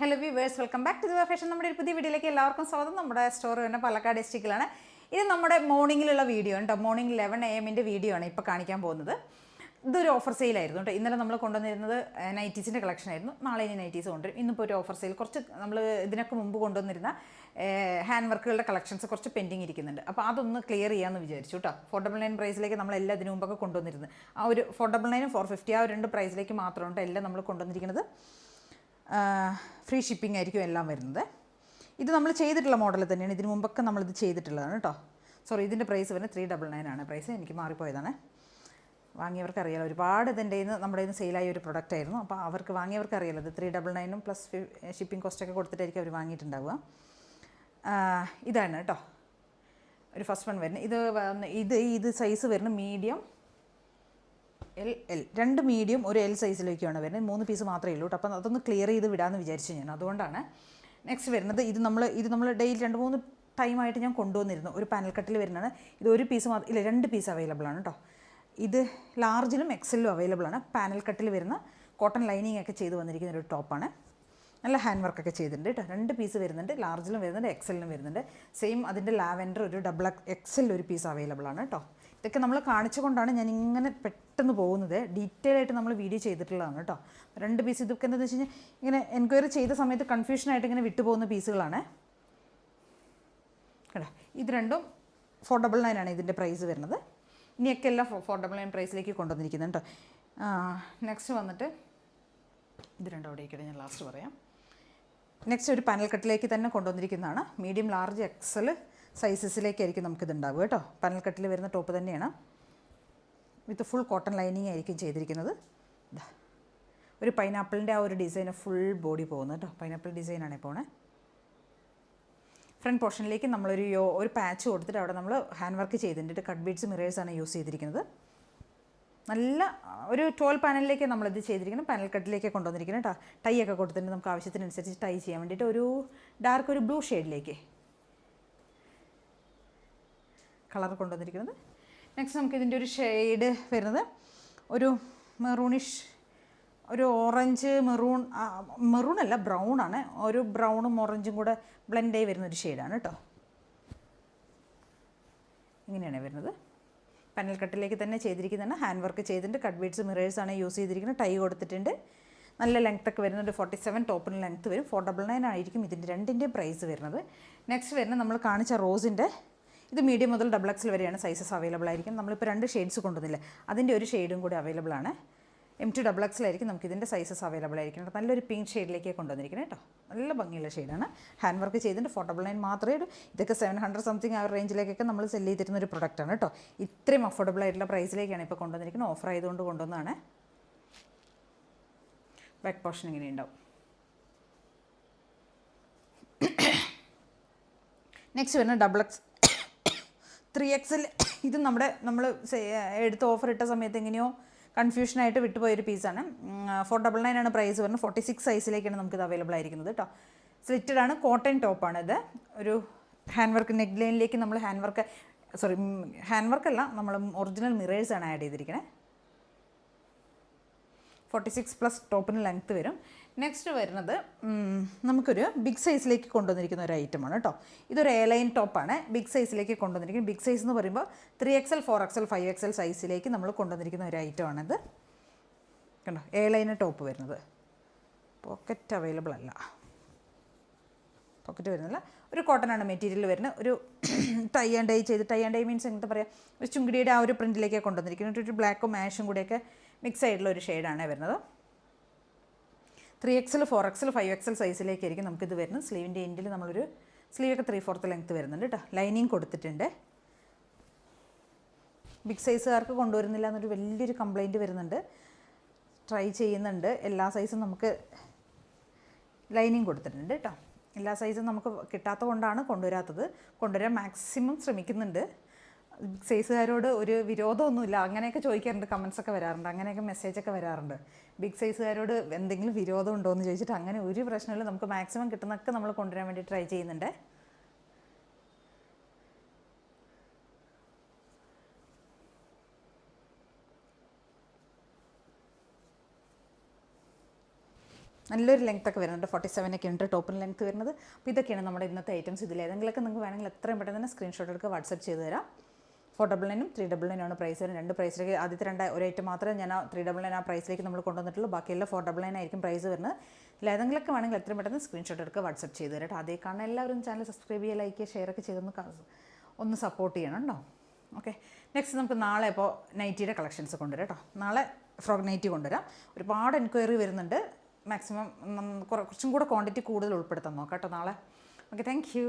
Hello viewers, welcome back to the fashion. നമ്മുടെ ഒരു പുതിയ വീഡിയോയിലേക്ക് എല്ലാവർക്കും സ്വാഗതം. നമ്മുടെ സ്റ്റോർ തന്നെ പാലക്കാട് ഡിസ്ട്രിക്റ്റിലാണ്. ഇത് നമ്മുടെ മോർണിംഗിലുള്ള വീഡിയോ കേട്ടോ. മോർണിംഗ് 11 AM വീഡിയോ ആണ് ഇപ്പോൾ കാണിക്കാൻ പോകുന്നത്. ഇതൊരു ഓഫർ സെയിലായിരുന്നു കേട്ടോ. ഇന്നലെ നമ്മൾ കൊണ്ടുവന്നിരുന്നത് നൈറ്റീസിൻ്റെ കളക്ഷൻ ആയിരുന്നു. നാളെ ഇനി നൈറ്റീസ് കൊണ്ടുവരും. ഇന്നിപ്പോൾ ഒരു ഓഫർ സെയിൽ കുറച്ച് നമ്മൾ ഇതിനൊക്കെ മുമ്പ് കൊണ്ടുവന്നിരുന്ന ഹാൻഡ് വർക്കുകളുടെ കളക്ഷൻസ് കുറച്ച് പെൻഡിങ് ഇരിക്കുന്നുണ്ട്. അപ്പോൾ അതൊന്ന് ക്ലിയർ ചെയ്യാമെന്ന് വിചാരിച്ചു കേട്ടോ. 499 പ്രൈസിലേക്ക് നമ്മൾ എല്ലാം ഇതിനു മുമ്പൊക്കെ കൊണ്ടുവന്നിരുന്നത് ആ ഒരു 499 450 ആ ഒരു രണ്ട് പ്രൈസിലേക്ക് മാത്രമുണ്ട് എല്ലാം നമ്മൾ കൊണ്ടുവന്നിരിക്കുന്നത്. ഫ്രീ ഷിപ്പിംഗ് ആയിരിക്കും എല്ലാം വരുന്നത്. ഇത് നമ്മൾ ചെയ്തിട്ടുള്ള മോഡൽ തന്നെയാണ്. ഇതിന് മുമ്പൊക്കെ നമ്മളിത് ചെയ്തിട്ടുള്ളതാണ് കേട്ടോ. സോറി, ഇതിൻ്റെ പ്രൈസ് വരുന്നത് 399 ആണ്. പ്രൈസ് എനിക്ക് മാറിപ്പോയതാണ്. വാങ്ങിയവർക്ക് അറിയാലോ, ഒരുപാട് ഇതിൻ്റെ നമ്മുടെ ഇന്ന് സെയിലായ ഒരു പ്രൊഡക്റ്റ് ആയിരുന്നു. അപ്പോൾ അവർക്ക് വാങ്ങിയവർക്ക് അറിയാലോ, ഇത് 399 പ്ലസ് ഷിപ്പിംഗ് കോസ്റ്റൊക്കെ കൊടുത്തിട്ടായിരിക്കും അവർ വാങ്ങിയിട്ടുണ്ടാവുക. ഇതാണ് കേട്ടോ ഒരു ഫസ്റ്റ് വൺ വരുന്നത്. ഇത് സൈസ് വരുന്നത് മീഡിയം എൽ രണ്ട് മീഡിയം ഒരു എൽ സൈസിലേക്കാണ് വരുന്നത്. 3 പീസ് മാത്രമേ ഉള്ളൂ കേട്ടോ. അപ്പം അതൊന്ന് ക്ലിയർ ചെയ്ത് വിടാമെന്ന് വിചാരിച്ചു ഞാൻ. അതുകൊണ്ടാണ് നെക്സ്റ്റ് വരുന്നത്. ഇത് നമ്മൾ ഡെയിലി 2-3 ടൈമായിട്ട് ഞാൻ കൊണ്ടുവന്നിരുന്നു. ഒരു പാനൽ കട്ടിൽ വരുന്നതാണ്. ഇത് ഒരു പീസ് മാത്രം ഇല്ല, 2 പീസ് അവൈലബിൾ ആണ് കേട്ടോ. ഇത് ലാർജിലും എക്സലിലും അവൈലബിൾ ആണ്. പാനൽ കട്ടിൽ വരുന്ന കോട്ടൺ ലൈനിങ് ഒക്കെ ചെയ്ത് വന്നിരിക്കുന്ന ഒരു ടോപ്പാണ്. നല്ല ഹാൻഡ് വർക്കൊക്കെ ചെയ്തിട്ടുണ്ട് കേട്ടോ. 2 പീസ് വരുന്നുണ്ട്. ലാർജിലും വരുന്നുണ്ട്, എക്സലിലും വരുന്നുണ്ട്. സെയിം അതിൻ്റെ ലാവൻഡർ ഒരു ഡബിൾ എക്സൽ ഒരു പീസ് അവൈലബിൾ ആണ് കേട്ടോ. ഇതൊക്കെ നമ്മൾ കാണിച്ചുകൊണ്ടാണ് ഞാൻ ഇങ്ങനെ പെട്ടെന്ന് പോകുന്നത്. ഡീറ്റെയിൽ ആയിട്ട് നമ്മൾ വീഡിയോ ചെയ്തിട്ടുള്ളതാണ് കേട്ടോ. 2 പീസ് ഇതൊക്കെ എന്താണെന്ന് വെച്ച് കഴിഞ്ഞാൽ ഇങ്ങനെ എൻക്വയറി ചെയ്ത സമയത്ത് കൺഫ്യൂഷനായിട്ട് ഇങ്ങനെ വിട്ടുപോകുന്ന പീസുകളാണ് കേട്ടോ. ഇത് രണ്ടും 499 ആണ് ഇതിൻ്റെ പ്രൈസ് വരുന്നത്. ഇനിയൊക്കെ എല്ലാം 499 പ്രൈസിലേക്ക് കൊണ്ടുവന്നിരിക്കുന്നത് കേട്ടോ. നെക്സ്റ്റ് വന്നിട്ട് ഇത് രണ്ടും അവിടെ ഇരിക്കട്ടെ, ഞാൻ ലാസ്റ്റ് പറയാം. നെക്സ്റ്റ് ഒരു പാനൽ കട്ടിലേക്ക് തന്നെ കൊണ്ടുവന്നിരിക്കുന്നതാണ്. മീഡിയം ലാർജ് എക്സൽ സൈസസിലേക്കായിരിക്കും നമുക്കിത് ഉണ്ടാവുക കേട്ടോ. പാനൽ കട്ടിൽ വരുന്ന ടോപ്പ് തന്നെയാണ്. വിത്ത് ഫുൾ കോട്ടൺ ലൈനിങ് ആയിരിക്കും ചെയ്തിരിക്കുന്നത്. ഒരു പൈനാപ്പിളിൻ്റെ ആ ഒരു ഡിസൈന് ഫുൾ ബോഡി പോകുന്നത് കേട്ടോ. പൈനാപ്പിൾ ഡിസൈനാണ് പോണേ. ഫ്രണ്ട് പോർഷനിലേക്ക് ഒരു പാച്ച് കൊടുത്തിട്ട് അവിടെ നമ്മൾ ഹാൻഡ് വർക്ക് ചെയ്തിട്ടുണ്ട്. കട്ട് ബീഡ്സ് മിറേഴ്സാണ് യൂസ് ചെയ്തിരിക്കുന്നത്. നല്ല ഒരു 12 പാനലിലേക്ക് നമ്മളിത് ചെയ്തിരിക്കുന്നത്. പാനൽ കട്ടിലേക്ക് കൊണ്ടുവന്നിരിക്കുന്നത് കേട്ടോ. ടൈ ഒക്കെ കൊടുത്തിട്ട് നമുക്ക് ആവശ്യത്തിനനുസരിച്ച് ടൈ ചെയ്യാൻ വേണ്ടിയിട്ട് ഒരു ഡാർക്ക് ഒരു ബ്ലൂ ഷെയ്ഡിലേക്ക് കളർ കൊണ്ടുവന്നിരിക്കുന്നത്. നെക്സ്റ്റ് നമുക്ക് ഇതിൻ്റെ ഒരു ഷെയ്ഡ് വരുന്നത് ഒരു മെറൂണിഷ്, ഒരു ഓറഞ്ച് മെറൂൺ അല്ല, ബ്രൗൺ ആണ്. ഒരു ബ്രൗണും ഓറഞ്ചും കൂടെ ബ്ലെൻഡായി വരുന്നൊരു ഷെയ്ഡാണ് കേട്ടോ. ഇങ്ങനെയാണ് വരുന്നത്. പാനൽ കട്ടിലേക്ക് തന്നെ ചെയ്തിരിക്കുന്നതാണ്. ഹാൻഡ് വർക്ക് ചെയ്തിട്ടുണ്ട്. കട്ട് ബീഡ്സ് മിറേഴ്സാണ് യൂസ് ചെയ്തിരിക്കുന്നത്. ടൈ കൊടുത്തിട്ടുണ്ട്. നല്ല ലെങ്ത്തൊക്കെ വരുന്നുണ്ട്. 47 ടോപ്പിന് ലെങ്ത്ത് വരും. 499 ആയിരിക്കും ഇതിൻ്റെ രണ്ടിൻ്റെ പ്രൈസ് വരുന്നത്. നെക്സ്റ്റ് വരുന്നത് നമ്മൾ കാണിച്ച റോസിൻ്റെ, ഇത് മീഡിയം മുതൽ XXL വരെയാണ് സൈസസ് അവൈലബിൾ ആയിരിക്കും. നമ്മളിപ്പോൾ 2 ഷെയ്ഡ്സ് കൊണ്ടുവന്നില്ല, അതിൻ്റെ ഒരു ഷെയ്ഡും കൂടി അവൈലബിൾ ആണ്. M2XXL ആയിരിക്കും നമുക്കിതിൻ്റെ സൈസസ് അവൈലബിൾ ആയിരിക്കും. നല്ലൊരു പിങ്ക് ഷെയ്ഡിലേക്ക് കൊണ്ടുവന്നിരിക്കുന്നത് കേട്ടോ. നല്ല ഭംഗിയുള്ള ഷെയ്ഡാണ്. ഹാൻഡ് വർക്ക് ചെയ്തിട്ട് 499 മാത്രമേ ഉള്ളൂ. ഇതൊക്കെ 700 സംതിങ് ആ റേഞ്ചിലേക്കൊക്കെ നമ്മൾ സെല് ചെയ്തിരുന്ന ഒരു പ്രൊഡക്റ്റാണ് കേട്ടോ. ഇത്രയും അഫോർഡബിൾ ആയിട്ടുള്ള പ്രൈസിലേക്കാണ് ഇപ്പോൾ കൊണ്ടുവന്നിരിക്കുന്നത്. ഓഫർ ആയതുകൊണ്ട് കൊണ്ടുവന്നതാണ്. ബാക്ക് പോർഷൻ ഇങ്ങനെ ഉണ്ടാവും. നെക്സ്റ്റ് വരുന്നത് XXL 3XL. ഇത് നമ്മൾ എടുത്ത് ഓഫർ ഇട്ട സമയത്ത് എങ്ങനെയോ കൺഫ്യൂഷനായിട്ട് വിട്ടുപോയൊരു പീസാണ്. 499 ആണ് പ്രൈസ് വരുന്നത്. 46 സൈസിലേക്കാണ് നമുക്കിത് അവൈലബിൾ ആയിരിക്കുന്നത് കേട്ടോ. സ്ലിറ്റഡ് ആണ്, കോട്ടൺ ടോപ്പാണ് ഇത്. ഒരു ഹാൻഡ് വർക്ക് നെക്ക് ലൈനിലേക്ക് നമ്മൾ ഹാൻഡ് വർക്കല്ല, നമ്മൾ ഒറിജിനൽ മിറേഴ്സാണ് ആഡ് ചെയ്തിരിക്കുന്നത്. 46+ ടോപ്പിന് ലെങ്ത്ത് വരും. നെക്സ്റ്റ് വരുന്നത് നമുക്കൊരു ബിഗ് സൈസിലേക്ക് കൊണ്ടുവന്നിരിക്കുന്ന ഒരു ഐറ്റമാണ് കേട്ടോ. ഇതൊരു എയർലൈൻ ടോപ്പാണ്. ബിഗ് സൈസിലേക്ക് കൊണ്ടുവന്നിരിക്കുന്നത്. ബിഗ് സൈസ് എന്ന് പറയുമ്പോൾ 3XL 4XL 5XL സൈസിലേക്ക് നമ്മൾ കൊണ്ടുവന്നിരിക്കുന്ന ഒരു ഐറ്റമാണിത് കണ്ടോ. എയർലൈൻ ടോപ്പ് വരുന്നത്. പോക്കറ്റ് അവൈലബിൾ അല്ല, പോക്കറ്റ് വരുന്നില്ല. ഒരു കോട്ടനാണ് മെറ്റീരിയൽ വരുന്നത്. ഒരു ടൈ ആൻഡ് ഡൈ മീൻസ് എന്താ പറയുക, ഒരു ചുങ്കിടിയുടെ ആ ഒരു പ്രിൻറ്റിലേക്ക് കൊണ്ടുവന്നിരിക്കുന്നത്. ഒരു ബ്ലാക്കും ആഷും കൂടെയൊക്കെ മിക്സ് ആയിട്ടുള്ള ഒരു ഷെയ്ഡാണ് വരുന്നത്. 3XL 4XL 5XL സൈസിലേക്കായിരിക്കും നമുക്കിത് വരുന്നത്. സ്ലീവിൻ്റെ എൻഡിൽ നമ്മളൊരു സ്ലീവൊക്കെ 3/4 ലെങ്ത്ത് വരുന്നുണ്ട് കേട്ടോ. ലൈനിങ് കൊടുത്തിട്ടുണ്ട്. ബിഗ് സൈസുകാർക്ക് കൊണ്ടുവരുന്നില്ല എന്നൊരു വലിയൊരു കംപ്ലയിൻറ്റ് വരുന്നുണ്ട്. ട്രൈ ചെയ്യുന്നുണ്ട്. എല്ലാ സൈസും നമുക്ക് ലൈനിങ് കൊടുത്തിട്ടുണ്ട് കേട്ടോ. എല്ലാ സൈസും നമുക്ക് കിട്ടാത്ത കൊണ്ടാണ് കൊണ്ടുവരാൻ മാക്സിമം ശ്രമിക്കുന്നുണ്ട്. ബിഗ് സൈസുകാരോട് ഒരു വിരോധമൊന്നുമില്ല. അങ്ങനെയൊക്കെ ചോദിക്കാറുണ്ട്, കമൻസൊക്കെ വരാറുണ്ട്, അങ്ങനെയൊക്കെ മെസ്സേജൊക്കെ വരാറുണ്ട്. ബിഗ് സൈസുകാരോട് എന്തെങ്കിലും വിരോധം ഉണ്ടോ എന്ന് ചോദിച്ചിട്ട് അങ്ങനെ ഒരു പ്രശ്നമില്ല. നമുക്ക് മാക്സിമം കിട്ടുന്നതൊക്കെ നമ്മൾ കൊണ്ടുവരാൻ വേണ്ടി ട്രൈ ചെയ്യുന്നുണ്ട്. നല്ലൊരു ലെങ്ത് ഒക്കെ വരുന്നുണ്ട്, 47 ഒക്കെ ഉണ്ട് ടോപ്പിന് ലെങ്ത് വരുന്നത്. അപ്പോൾ ഇതൊക്കെയാണ് നമ്മുടെ ഇന്നത്തെ ഐറ്റംസ്. ഇതിൽ ഏതെങ്കിലുമൊക്കെ നിങ്ങൾക്ക് വേണമെങ്കിൽ എത്രയും പെട്ടെന്ന് തന്നെ സ്ക്രീൻഷോട്ട് എടുക്കുക, വാട്സപ്പ് ചെയ്ത് തരാം. 499 399 ആണ് പ്രൈസ് വരുന്നത്. 2 പ്രൈസിലേക്ക് ആദ്യത്തെ 2 ഒരു ഐറ്റം മാത്രമേ ഞാൻ 399 ആ പ്രൈസിലേക്ക് നമ്മൾ കൊണ്ടുവന്നിട്ടുള്ളൂ. ബാക്കിയെല്ലാം 499 ആയിരിക്കും പ്രൈസ് വരുന്നത്. ഇതിൽ ഏതെങ്കിലുമൊക്കെ വേണമെങ്കിൽ എത്രയും പെട്ടെന്ന് സ്ക്രീൻഷോട്ട് എടുക്കുക, വാട്സപ്പ് ചെയ്ത് തരാം. അതേ കാണാൻ എല്ലാവരും ചാനൽ സബ്സ്ക്രൈബ് ചെയ്യുക, ലൈക്ക് ചെയ്യുക, ഷെയർ ഒക്കെ ഒന്ന് സപ്പോർട്ട് ചെയ്യണം കേട്ടോ. ഓക്കെ, നെക്സ്റ്റ് നമുക്ക് നാളെ ഇപ്പോൾ നൈറ്റിയുടെ കളക്ഷൻസ് കൊണ്ടുവരാം കേട്ടോ. നാളെ ഫ്രോക്ക് നൈറ്റി കൊണ്ടുവരാം. ഒരുപാട് എൻക്വയറി വരുന്നുണ്ട്. മാക്സിമം കുറച്ചും കൂടെ ക്വാണ്ടിറ്റി കൂടുതൽ ഉൾപ്പെടുത്താൻ നോക്കാം കേട്ടോ നാളെ. Okay, thank you.